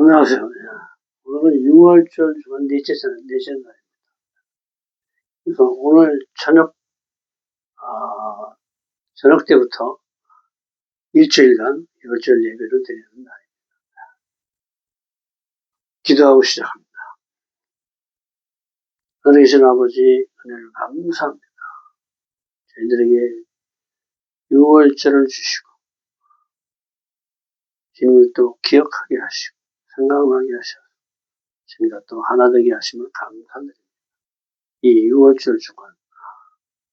안녕하세요. 오늘은 6월절 주간 넷째 날입니다. 그래서 오늘 저녁 때부터 일주일간 6월절 예배를 드리는 날입니다. 기도하고 시작합니다. 하늘에 계신 아버지, 은혜를 감사합니다. 저희들에게 6월절을 주시고, 주님을 또 기억하게 하시고, 생각나게 하셔서, 저희가 또 하나 되게 하시면 감사드립니다. 이 6월절 주간,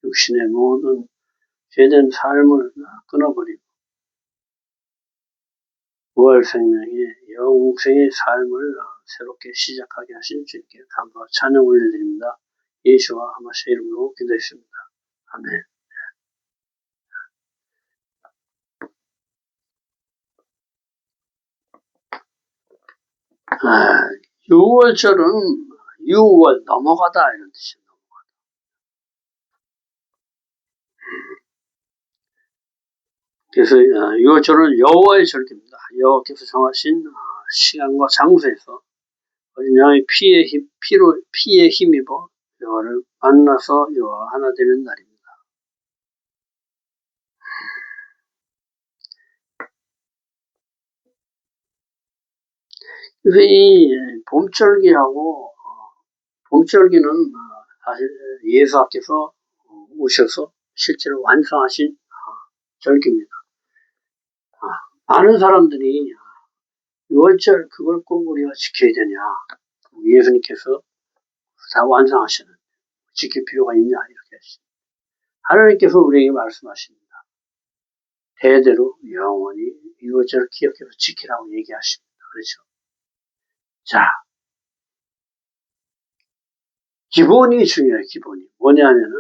육신의 모든 죄된 삶을 끊어버리고, 부활 생명의 영생의 삶을 새롭게 시작하게 하신 주님께 감사와 찬양 올려드립니다. 예수와 하마시 이름으로 기도했습니다. 아멘. 6월절은 6월 넘어가다 이런 뜻이에요. 그래서 6월절은 여호와의 절기입니다. 여호와께서 정하신 시간과 장소에서 어린 양의 피에 힘입어 여호와를 만나서 여호와 하나 되는 날입니다. 그래서 이 봄절기는 사실 예수께서 오셔서 실제로 완성하신 절기입니다. 많은 사람들이 6월절 그걸 꼭 우리가 지켜야 되냐, 예수님께서 다 완성하시는 지킬 필요가 있냐 이렇게 하십니다. 하나님께서 우리에게 말씀하십니다. 대대로 영원히 6월절을 기억해서 지키라고 얘기하십니다. 그렇죠? 자, 기본이 중요해요. 기본이 뭐냐면은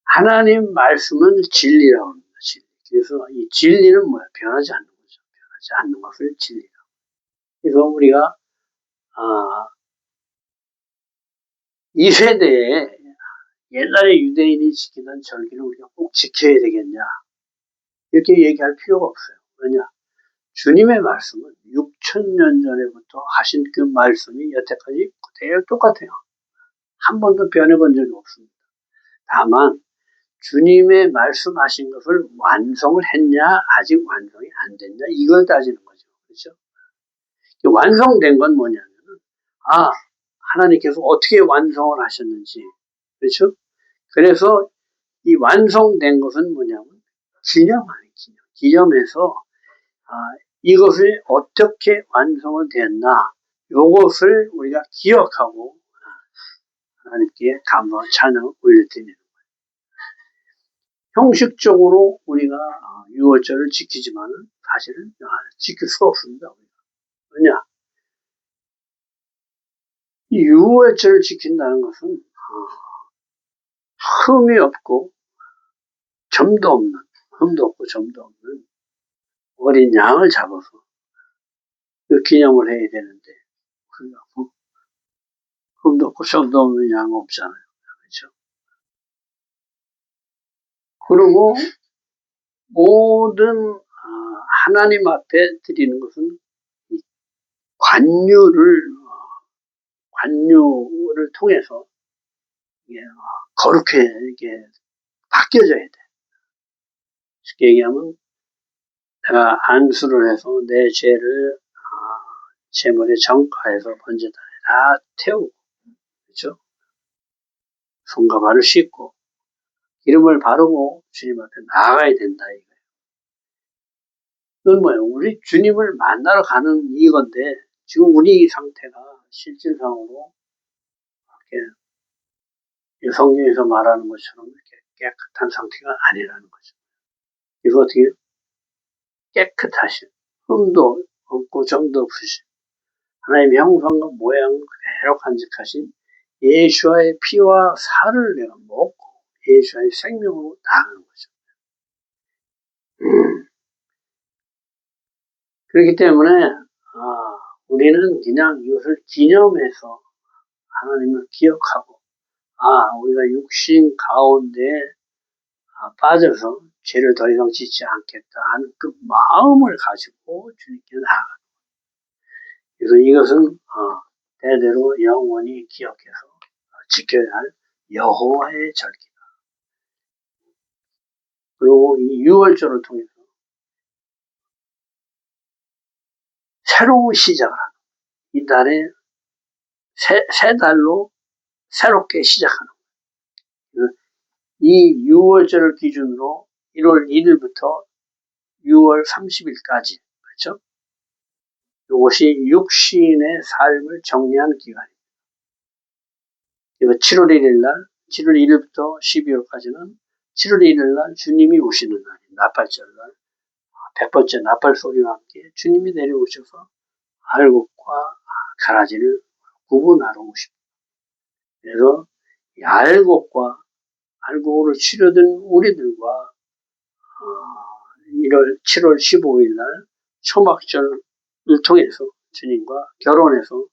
하나님 말씀은 진리라고 합니다. 진리. 그래서 이 진리는 뭐야? 변하지 않는 거죠. 변하지 않는 것을 진리라고. 그래서 우리가 이 세대에 옛날에 유대인이 지키던 절기를 우리가 꼭 지켜야 되겠냐 이렇게 얘기할 필요가 없어요. 왜냐? 주님의 말씀은 6,000년 전에부터 하신 그 말씀이 여태까지 그대로 똑같아요. 한 번도 변해본 적이 없습니다. 다만 주님의 말씀하신 것을 완성을 했냐 아직 완성이 안 됐냐 이걸 따지는 거죠. 그렇죠? 완성된 건 뭐냐면 하나님께서 어떻게 완성을 하셨는지, 그렇죠? 그래서 이 완성된 것은 뭐냐면 기념하는 기념해서 이것을 어떻게 완성을 됐나 이것을 우리가 기억하고 하나님께 감사와 찬양을 올려드리는 거예요. 형식적으로 우리가 6월절을 지키지만 사실은 지킬 수가 없습니다. 왜냐? 이 6월절을 지킨다는 것은 흠이 없고 흠도 없는 어린 양을 잡아서 그 기념을 해야 되는데 흠도 없고 점도 없는 양은 없잖아요. 그렇죠? 그리고 모든 하나님 앞에 드리는 것은 관유를 통해서 이게 거룩해 이게 바뀌어져야 돼. 쉽게 얘기하면 내가 안수를 해서 내 죄를 제물에 정가해서 번제단에 다 태우고, 그렇죠? 손과 발을 씻고 기름을 바르고 주님 앞에 나아가야 된다 이거예요. 이건 뭐예요? 우리 주님을 만나러 가는 이건데 지금 우리 상태가 실질상으로 이렇게 성경에서 말하는 것처럼 이렇게 깨끗한 상태가 아니라는 거죠. 이거 어떻게 깨끗하신, 흠도 없고 점도 없으신 하나님의 형상과 모양을 그대로 간직하신 예수와의 피와 살을 내가 먹고 예수와의 생명으로 나가는 거죠. 그렇기 때문에 우리는 그냥 이것을 기념해서 하나님을 기억하고 우리가 육신 가운데 빠져서 죄를 더 이상 짓지 않겠다 하는 그 마음을 가지고 주님께 나아가는 거예요. 그래서 이것은 대대로 영원히 기억해서 지켜야 할 여호와의 절기다. 그리고 이 유월절을 통해서 새로운 시작을 하는 이 달에 새 달로 새롭게 시작하는 거예요. 이 6월절을 기준으로 1월 1일부터 6월 30일까지 그렇죠? 이것이 육신의 삶을 정리하는 기간입니다. 그래서 7월 1일 날 7월 1일부터 12월까지는 7월 1일 날 주님이 오시는 날이 나팔절 날 100번째 나팔 소리와 함께 주님이 내려오셔서 알곡과 가라지를 구분하러 오십니다. 그래서 이 알곡으로 치료된 우리들과 7월 15일 날 초막절을 통해서 주님과 결혼해서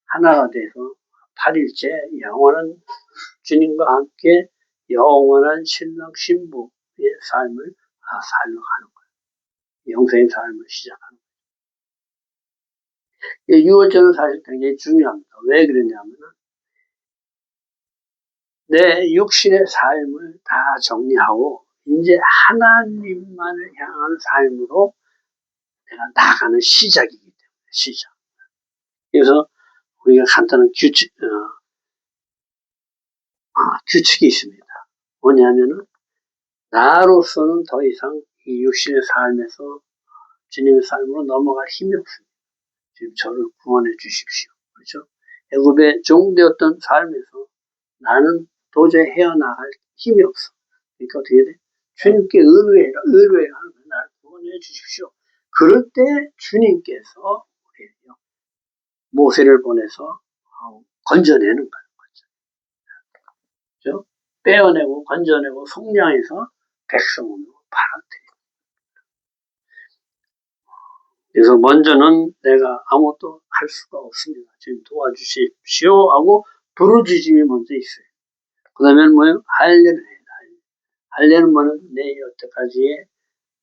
하나가 돼서 8일째 영원한 주님과 함께 영원한 신랑 신부의 삶을 살려가는 거예요. 영생의 삶을 시작하는 거예요. 6월절은 사실 굉장히 중요합니다. 왜 그러냐면 내 육신의 삶을 다 정리하고 이제 하나님만을 향한 삶으로 내가 나가는 시작이기 때문에 시작. 그래서 우리가 간단한 규칙이 있습니다. 뭐냐면은 나로서는 더 이상 이 육신의 삶에서 주님의 삶으로 넘어갈 힘이 없습니다. 지금 저를 구원해 주십시오. 그렇죠? 애굽의 종되었던 삶에서 나는 도저히 헤어나갈 힘이 없어. 그러니까 어떻게 돼? 주님께 의뢰해라 하는 거예요. 나를 구원해 주십시오. 그럴 때 주님께서 모세를 보내서 건져내는 거예요. 그렇죠? 빼어내고 건져내고 속량해서 백성으로 받아들여요. 그래서 먼저는 내가 아무것도 할 수가 없습니다. 지금 도와주십시오 하고 부르짖음이 먼저 있어요. 그 다음에는 뭐예요? 할례를 해요. 할례는 뭐는 내 여태까지의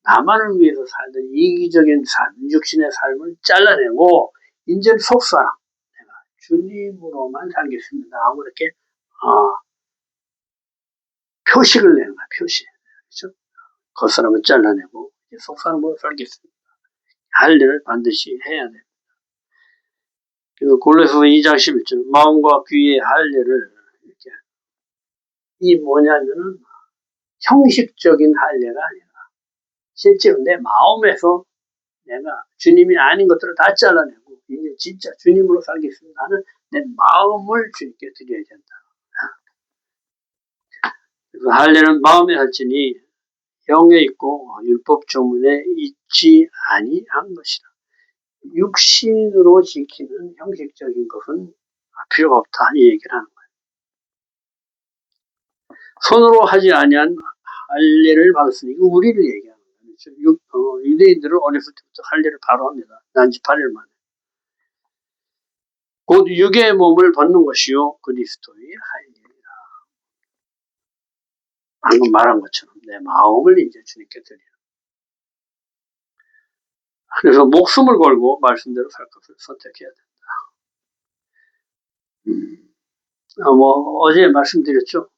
나만을 위해서 살던 이기적인 삶, 육신의 삶을 잘라내고 이제는 속사람, 내가 주님으로만 살겠습니다 하고 이렇게 표식을 내는 거야. 표시. 그렇죠? 겉사람을 잘라내고 속사람으로 살겠습니다. 할례를 반드시 해야 돼요. 그래서 골로새서 2장 11절 마음과 귀의 할례를 이렇게 이 뭐냐면은 형식적인 할례가 아니라 실제로 내 마음에서 내가 주님이 아닌 것들을 다 잘라내고 이제 진짜 주님으로 살겠습니다 하는 내 마음을 주님께 드려야 된다. 그래서 할례는 마음에 할지니 영에 있고 율법 조문에 있지 아니한 것이라. 육신으로 지키는 형식적인 것은 필요가 없다 이 얘기를 하는 거예요. 손으로 하지 아니한 할례를 받았으니 이거 우리를 얘기하는 거예요. 유대인들은 어렸을 때부터 할례를 바로 합니다. 난지 8일 만에. 곧 육의 몸을 벗는 것이요 그리스도의 할례니라. 방금 말한 것처럼 내 마음을 이제 주님께 드리는. 그래서 목숨을 걸고 말씀대로 살 것을 선택해야 된다. 어제 말씀드렸죠.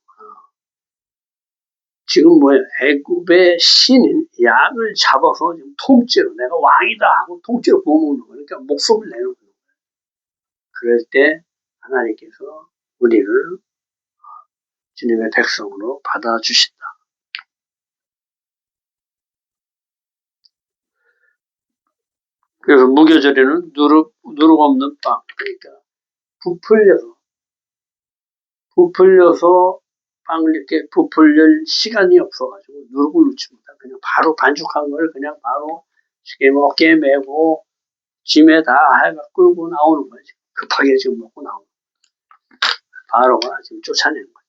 지금 뭐예요? 애굽의 신인 양을 잡아서 지금 통째로 내가 왕이다 하고 통째로 구워먹는 거예요. 그러니까 목숨을 내는 거예요. 그럴 때 하나님께서 우리를 주님의 백성으로 받아주신다. 그래서 무교절에는 누룩 없는 빵, 그러니까 부풀려서 빵을 이렇게 부풀릴 시간이 없어가지고 누룩을 넣지 못하고 그냥 바로 반죽한 걸 그냥 바로 쉽게 매고 짐에 다 해가 끌고 나오는 거지. 급하게 지금 먹고 나오는 거예요. 바로가 지금 쫓아내는 거예요.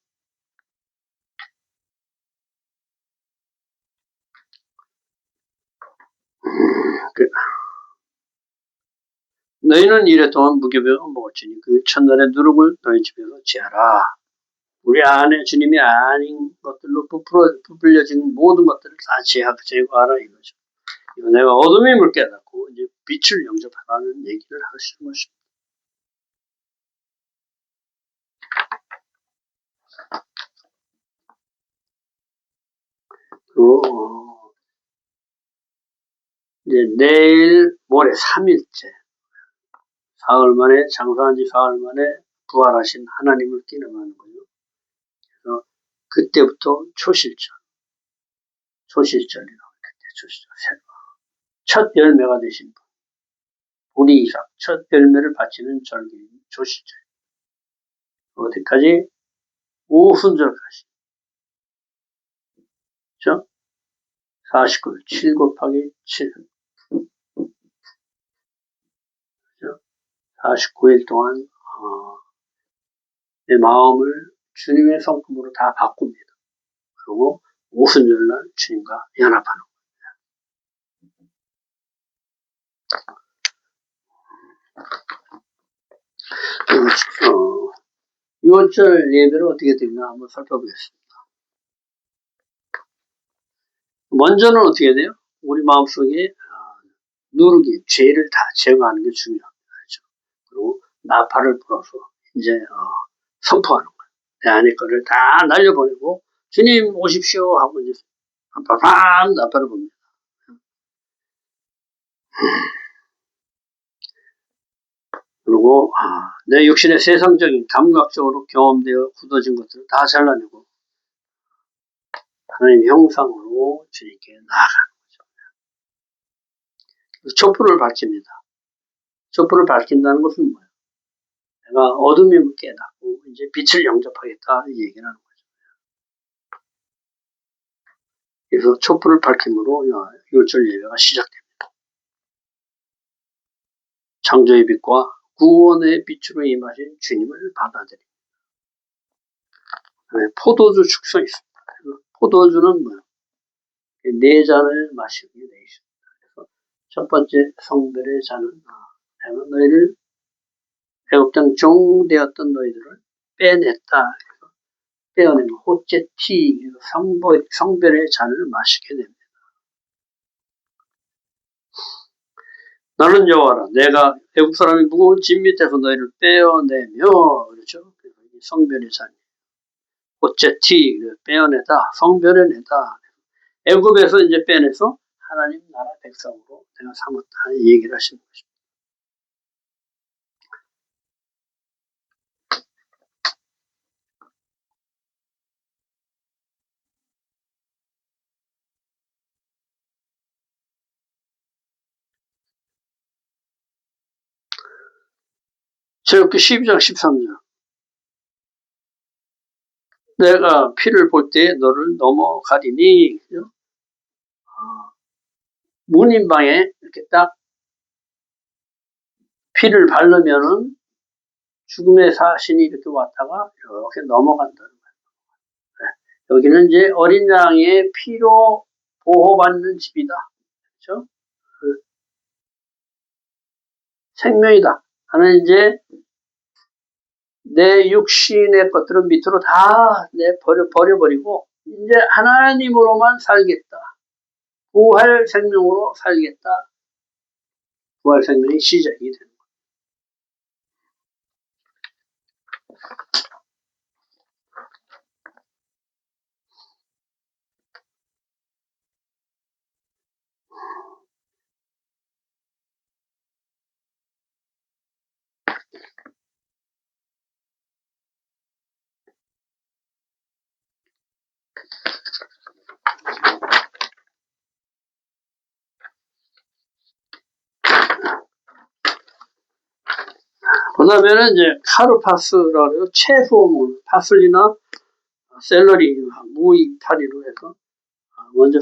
너희는 이랫동안 무교병을 먹었으니 그 첫날의 누룩을 너희 집에서 지하라. 우리 안에 주님이 아닌 것들로 부풀려진 모든 것들을 다 제거하라 이거죠. 이거 내가 어둠임을 깨닫고 이제 빛을 영접하라는 얘기를 하시는 것입니다. 그리고 이제 내일 모레 3일째 사흘 만에 장사한 지 사흘 만에 부활하신 하나님을 기념하는 거예요. 그래서 그때부터 초실절이라고 그때 초실절 첫 열매가 되신 분 우리 이삭 첫 열매를 바치는 절기인 초실절 어디까지? 오순절까지 그렇죠? 49일 7 곱하기 7 그렇죠? 49일 동안 내 마음을 주님의 성품으로 다 바꿉니다. 그리고 오순절날 주님과 연합하는 거예요. 6월절 예배를 어떻게 드리나 한번 살펴보겠습니다. 먼저는 어떻게 돼요? 우리 마음속에 누르기, 죄를 다 제거하는 게 중요합니다. 그렇죠? 그리고 나팔을 불어서 이제 선포하는 거예요. 내 안에 거를 다 날려보내고 주님 오십시오 하고 이제 팡팡 나팔을 봅니다. 그리고 내 육신의 세상적인 감각적으로 경험되어 굳어진 것들을 다 잘라내고 하나님 형상으로 주님께 나아가는 거죠. 촛불을 밝힙니다. 촛불을 밝힌다는 것은 뭐예요? 내가 어둠임을 깨닫고 이제 빛을 영접하겠다 이 얘기를 하는 거죠. 그래서 촛불을 밝힘으로 유월절 예배가 시작됩니다. 창조의 빛과 구원의 빛으로 임하신 주님을 받아들입니다. 포도주 축성이 있습니다. 포도주는 뭐예요? 네 잔을 마시게 되어 있습니다. 그래서 첫 번째 성별의 잔은 내가 너희를 애굽 땅 종되었던 너희들을 빼냈다. 그래서 빼어내면 호째티 성별의 잔을 마시게 됩니다. 나는 여호와라 내가 애굽 사람이 무거운 짐 밑에서 너희를 빼어내며 그렇죠. 성별의 잔 호째티 빼어내다 성별해내다 애굽에서 이제 빼내서 하나님 나라 백성으로 내가 삼았다 이 얘기를 하시는 것입니다. 제굽기 12장 13절 내가 피를 볼 때 너를 넘어가리니 문인방에 이렇게 딱 피를 바르면은 죽음의 사신이 이렇게 왔다가 이렇게 넘어간다는 거예요. 여기는 이제 어린 양의 피로 보호받는 집이다. 그렇죠? 생명이다. 하는 이제 내 육신의 것들은 밑으로 다 버려버리고 이제 하나님으로만 살겠다. 부활 생명으로 살겠다. 부활 생명이 시작이 되는 거예요. 그 다음에는 이제 카르파스라고 해요. 채소, 파슬리나 샐러리, 무 이파리로 해서 먼저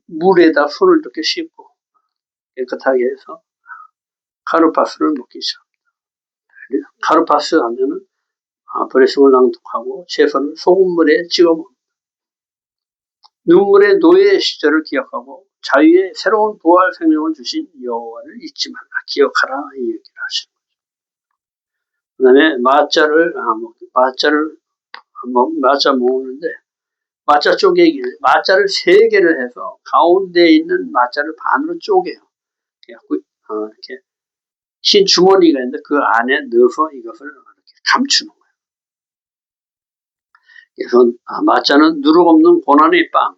물에다 손을 이렇게 씻고 깨끗하게 해서 카르파스를 먹기 시작합니다. 카르파스 하면은 브레송을 낭독하고 채소를 소금물에 찍어 먹습니다. 눈물의 노예 시절을 기억하고 자유의 새로운 부활 생명을 주신 여호와를 잊지 말라 기억하라 이 얘기를 하시는 거죠. 그 다음에 마짜 먹는데 마짜 쪼개기를 마짜를 3개를 해서 가운데 있는 마짜를 반으로 쪼개요. 그래갖고 이렇게 흰 주머니가 있는데 그 안에 넣어서 이것을 이렇게 감추는 거예요. 그래서 마자는 누룩 없는 고난의 빵,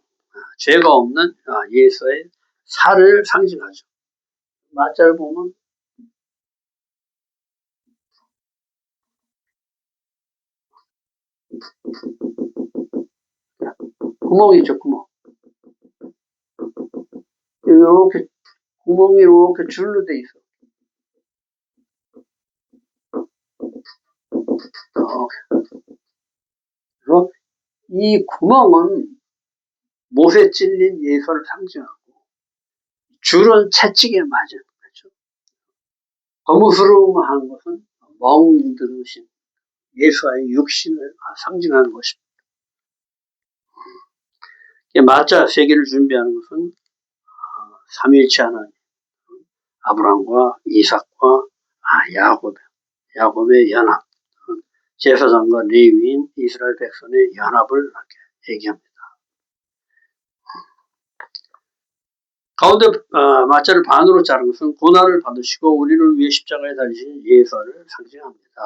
죄가 없는 예수의 살을 상징하죠. 마자를 보면 구멍이 있죠, 구멍. 이렇게 구멍이 이렇게 줄로 돼 있어. 그래서 이 구멍은 못에 찔린 예수를 상징하고 줄은 채찍에 맞은 거죠. 거무스름한 것은 멍들으신 예수의 육신을 상징하는 것입니다. 마자 세계를 준비하는 것은 삼위일체 하나님, 아브라함과 이삭과 야곱의 연합, 제사장과 레위인 이스라엘 백성의 연합을 이렇게 얘기합니다. 가운데 마자를 반으로 자른 것은 고난을 받으시고 우리를 위해 십자가에 달리신 예수를 상징합니다.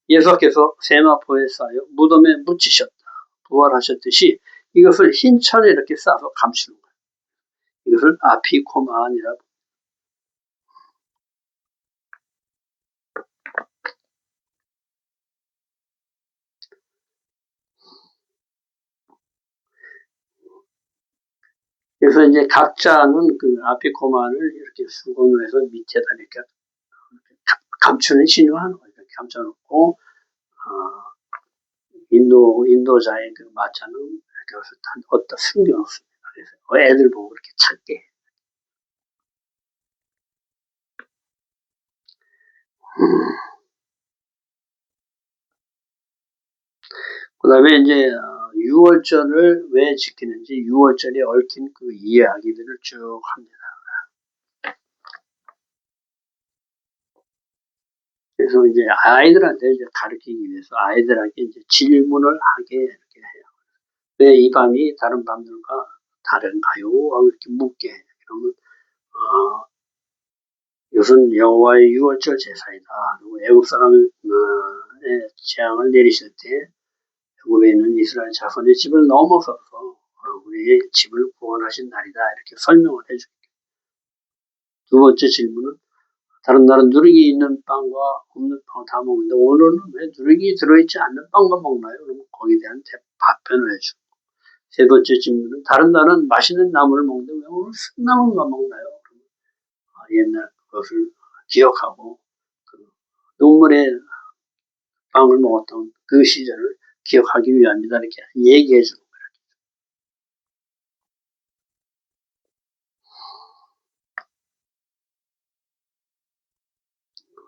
예수께서 세마포에 쌓여 무덤에 묻히셨다. 부활하셨듯이 이것을 흰 천에 이렇게 싸서 감추는 거예요. 이것을 아피코만이라고. 그래서 이제 각자는 그 아피코만을 이렇게 수건을 해서 밑에다 이렇게 감추는 신용하는 거예요. 이렇게 감춰놓고, 인도자의 그 마차는 이렇게 어디다 숨겨놓습니다. 그래서 애들 보고 이렇게 찾게. 그 다음에 이제 6월절을 왜 지키는지 6월절에 얽힌 그 이야기들을 쭉 합니다. 그래서 이제 아이들한테 이제 가르치기 위해서 아이들에게 이제 질문을 하게 이렇게 해요. 왜 이 밤이 다른 밤들과 다른가요? 이렇게 묻게 해요. 그러면 이것은 여호와의 6월절 제사이다. 그리고 애국 사람의 재앙을 내리실 때 애굽에 있는 이스라엘 자손의 집을 넘어서서 우리의 집을 구원하신 날이다. 이렇게 설명을 해줍니다. 두 번째 질문은 다른 날은 누룩이 있는 빵과 없는 빵을 다 먹는데 오늘은 왜 누룩이 들어있지 않는 빵만 먹나요? 그러면 거기에 대한 답변을 해주고 세 번째 질문은 다른 날은 맛있는 나물을 먹는데 왜 오늘 쓴나물만 먹나요? 그러면 옛날 그것을 기억하고 그 눈물의 빵을 먹었던 그 시절을 기억하기 위함이다. 이렇게 얘기해 주는 거예요.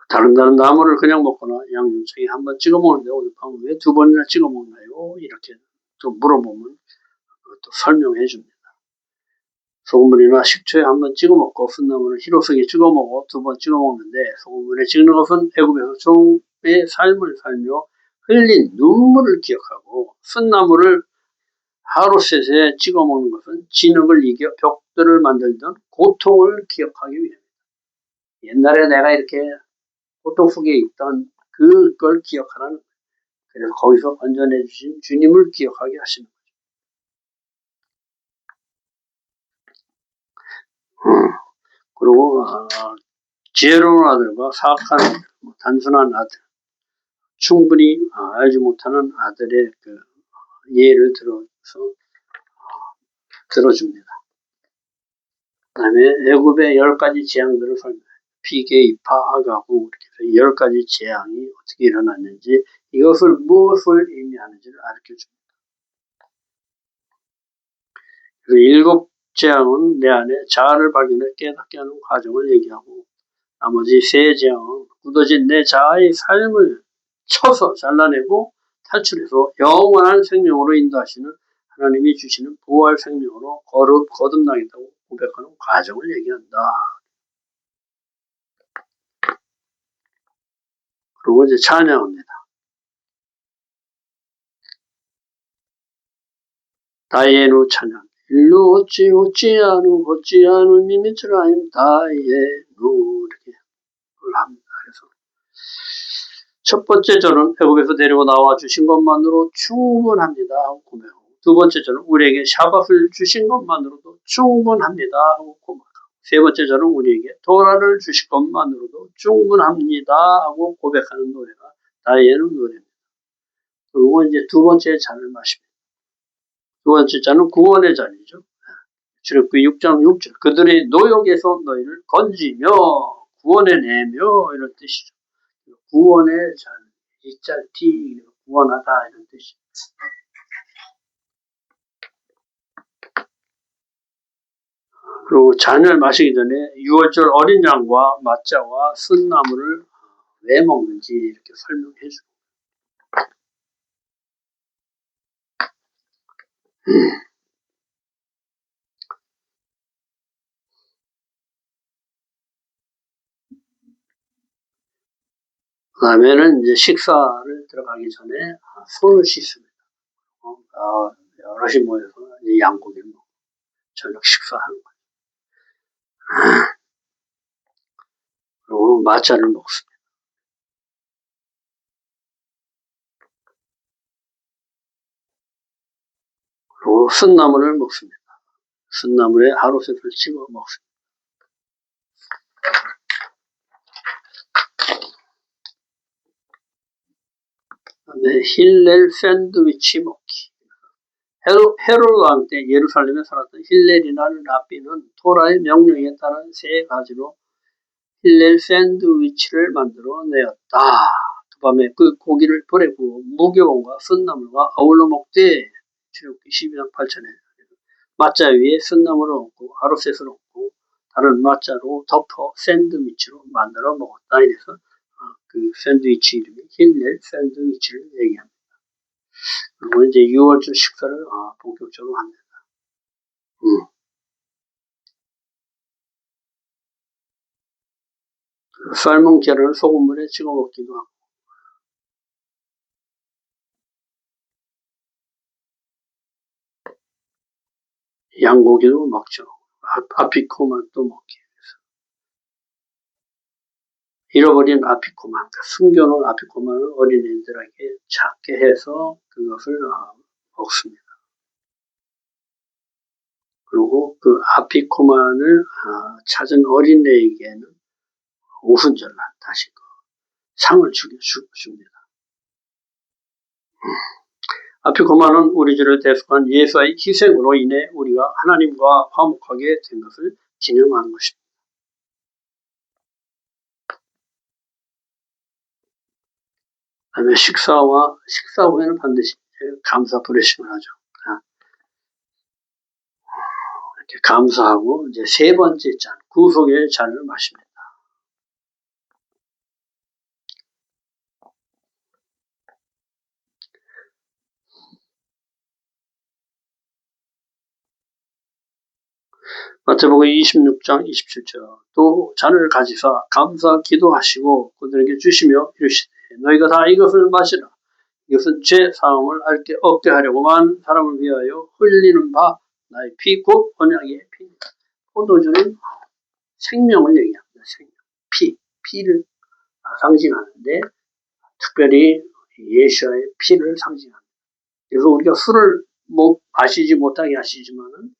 다른 나물을 그냥 먹거나 양념장에 한번 찍어 먹는데 오늘 밤은 왜 두 번이나 찍어 먹나요? 이렇게 또 물어보면 또 설명해 줍니다. 소금물이나 식초에 한번 찍어 먹고 쓴나물을 희로성에 찍어 먹어 두 번 찍어 먹는데 소금물에 찍는 것은 애굽에서 종의 삶을 살며 흘린 눈물을 기억하고 쓴나물을 하루셋에 찍어 먹는 것은 진흙을 이겨 벽돌을 만들던 고통을 기억하기 위함입니다. 옛날에 내가 이렇게 고통 속에 있던 그걸 기억하라는 거예요. 그래서 거기서 건져내 주신 주님을 기억하게 하시는 거죠. 그리고 지혜로운 아들과 사악한 단순한 아들, 충분히 알지 못하는 아들의 그 예를 들어줍니다. 그 다음에 애굽의 10가지 재앙들을 설명해요. 피계, 이파, 아가고 이렇게 해서 10가지 재앙이 어떻게 일어났는지 이것을 무엇을 의미하는지를 가르쳐줍니다. 그리고 7재앙은 내 안에 자아를 발견해 깨닫게 하는 과정을 얘기하고 나머지 3재앙은 굳어진 내 자아의 삶을 쳐서 잘라내고 탈출해서 영원한 생명으로 인도하시는 하나님이 주시는 부활 생명으로 거듭나겠다고 고백하는 과정을 얘기한다. 그리고 이제 찬양합니다. 다이에누 찬양. 일루 어찌 아누 미미츠라임 다이에누 합니다. 그래서 첫 번째 절은 애국에서 데리고 나와 주신 것만으로 충분합니다 하고 고백하고, 두 번째 절은 우리에게 샤밧을 주신 것만으로도 충분합니다 하고 고백하고, 세 번째 절은 우리에게 도라를 주신 것만으로도 충분합니다 하고 고백하는 노래가 다이애는 노래입니다. 그리고 이제 두 번째 잔을 마십니다. 두 번째 잔은 구원의 잔이죠. 출애굽기 6장 6절, 그들의 노역에서 너희를 건지며 구원해내며, 이런 뜻이죠. 구원의 잔, 이짤티, 구원하다, 이런 뜻이죠. 그리고 잔을 마시기 전에 6월절 어린 양과 맛자와 쓴나물을 왜 먹는지 이렇게 설명해 주고, 그 다음에는 이제 식사를 들어가기 전에 손을 씻습니다. 여럿이 모여서 양고기를 먹고 저녁 식사하는 거예요. 그리고 맛자를 먹습니다. 그리고 쓴나물을 먹습니다. 쓴나물에 하루새를 찍어 먹습니다. 그다음에 힐렐 샌드위치 먹기. 헤롯 왕 때 예루살렘에 살았던 힐렐이라는 랍비는 토라의 명령에 따른 세 가지로 힐렐 샌드위치를 만들어 내었다. 그 밤에 그 고기를 불에 구워 무교원과 쓴나물과 어울러 먹되, 출애굽기 12장 8절에 맛자 위에 쓴나물을 얹고 하루셋을 얹고 다른 맛자로 덮어 샌드위치로 만들어 먹었다. 이래서 그 샌드위치 이름이 힐렐 샌드위치를 얘기합니다. 그리고 이제 6월절 식사를 본격적으로 합니다. 삶은 계란을 소금물에 찍어 먹기도 하고, 양고기도 먹죠. 아피코만도 먹기. 잃어버린 아피코만, 숨겨놓은 아피코만을 어린이들에게 찾게 해서 그것을 먹습니다. 그리고 그 아피코만을 찾은 어린이에게는 오순절날 다시 상을 줍니다. 아피코만은 우리 죄를 대속한 예수의 희생으로 인해 우리가 하나님과 화목하게 된 것을 기념하는 것입니다. 그다음에 식사 후에는 반드시 감사 브레싱을 하죠. 이렇게 감사하고 이제 세 번째 잔, 구속의 잔을 마십니다. 마태복음 26장 27절, 또 잔을 가지사 감사 기도하시고 그들에게 주시며 이르시되 너희가 다 이것을 마시라. 이것은 제 사함을 얻게 하려고만 사람을 위하여 흘리는 바 나의 피 곧 언약의 피입니다. 포도주는 생명을 얘기합니다. 생명, 피를 상징하는데 특별히 예수의 피를 상징합니다. 그래서 우리가 술을 마시지 못하게 하시지만은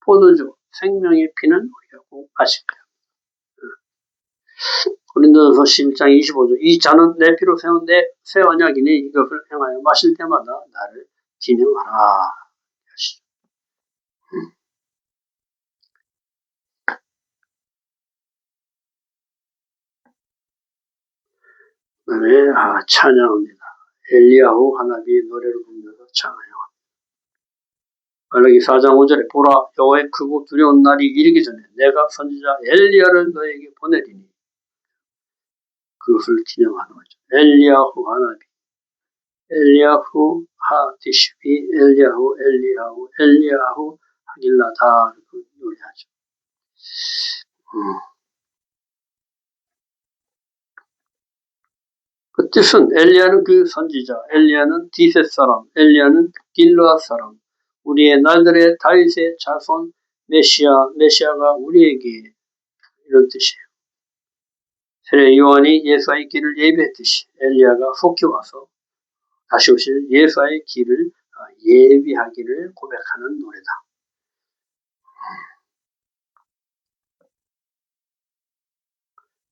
포도주, 생명의 피는 우리가 꼭 마실 거예요. 고린도전서 11장 25절, 이 잔은 내 피로 세운 새 언약이니 이것을 행하여 마실 때마다 나를 기념하라. 그다음에 찬양합니다. 엘리야후 하나비 노래를 부르면서 찬양합니다. 말라기 4장 5절에 보라, 여호와의 크고 두려운 날이 이르기 전에 내가 선지자 엘리야를 너에게 보내리니, 그것을 기념하는 거죠. 엘리야후 하나비, 엘리야후 하디시비, 엘리야후 하길라다, 그 노래하죠. 그 뜻은 엘리야는 그 선지자, 엘리야는 디셋 사람, 엘리야는 길르앗 사람, 우리의 날들의 다윗의 자손 메시아가 우리에게, 이런 뜻이에요. 세례 요한이 예수와의 길을 예비했듯이 엘리야가 속히 와서 다시 오실 예수와의 길을 예비하기를 고백하는 노래다.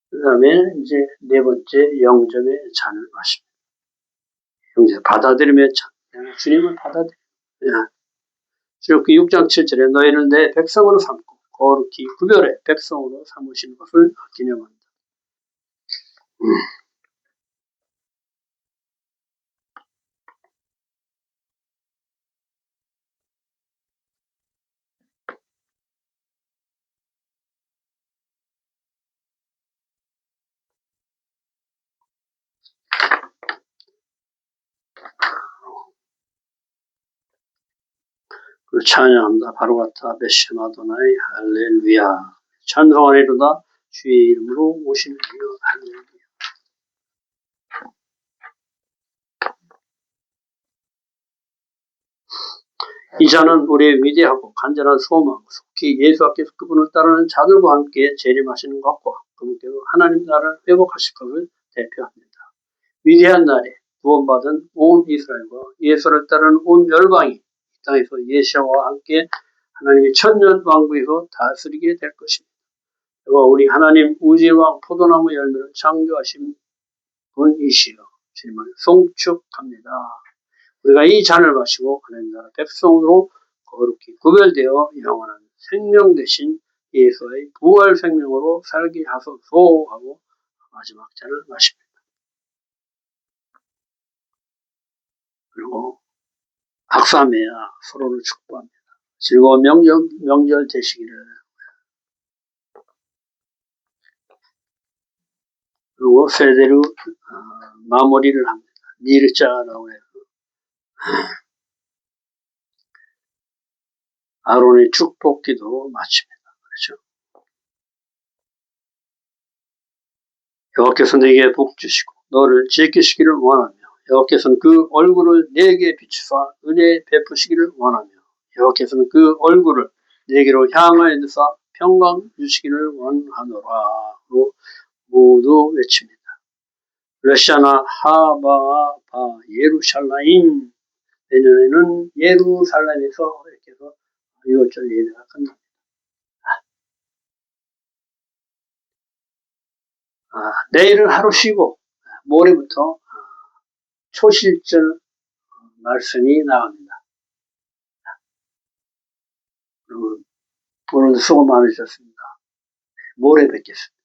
그 다음에 이제 네 번째 영접의 잔을 마십니다. 영접 받아들이며 잔. 주님을 받아들여. 출애굽기 6장 7절에 너희는 내 백성으로 삼고 거룩히 구별해 백성으로 삼으신 것을 기념한다. 찬양한다. 바로같아 베시마도나이 할렐루야. 찬송하리로다 주의 이름으로 오시는 이여 할렐루야. 이 잔은 우리의 위대하고 간절한 소망, 속히 예수 앞에서 그분을 따르는 자들과 함께 재림하시는 것과 그분께서 하나님 나라를 회복하실 것을 대표합니다. 위대한 날에 구원받은 온 이스라엘과 예수를 따르는 온 열방이 이 땅에서 예수와 함께 하나님의 천년 왕국에서 다스리게 될 것입니다. 그리고 우리 하나님 우지왕 포도나무 열매를 창조하신 분이시여 주님을 송축합니다. 우리가 이 잔을 마시고 하나님 나라 백성으로 거룩히 구별되어 영원한 생명 대신 예수의 부활 생명으로 살게 하소서 하고 마지막 잔을 마십니다. 그리고 박수하며 서로를 축복합니다. 즐거운 명절 되시기를. 그리고 세대로 마무리를 합니다. 니르자라고 해서 아론의 축복 기도로 마칩니다. 그렇죠? 여호와께서 내게 복 주시고 너를 지키시기를 원하며 여호와께서는 그 얼굴을 내게 비추사 은혜 베푸시기를 원하며 여호와께서는 그 얼굴을 내게로 향하여 드사 평강 주시기를 원하노라로 모두 외칩니다. 러시아나 하바 바 예루살렘. 내년에는 예루살렘에서 이렇게 해서 6월절 예배가 끝납니다. 내일은 하루 쉬고 모레부터 초실절 말씀이 나갑니다. 오늘도 수고 많으셨습니다. 모레 뵙겠습니다.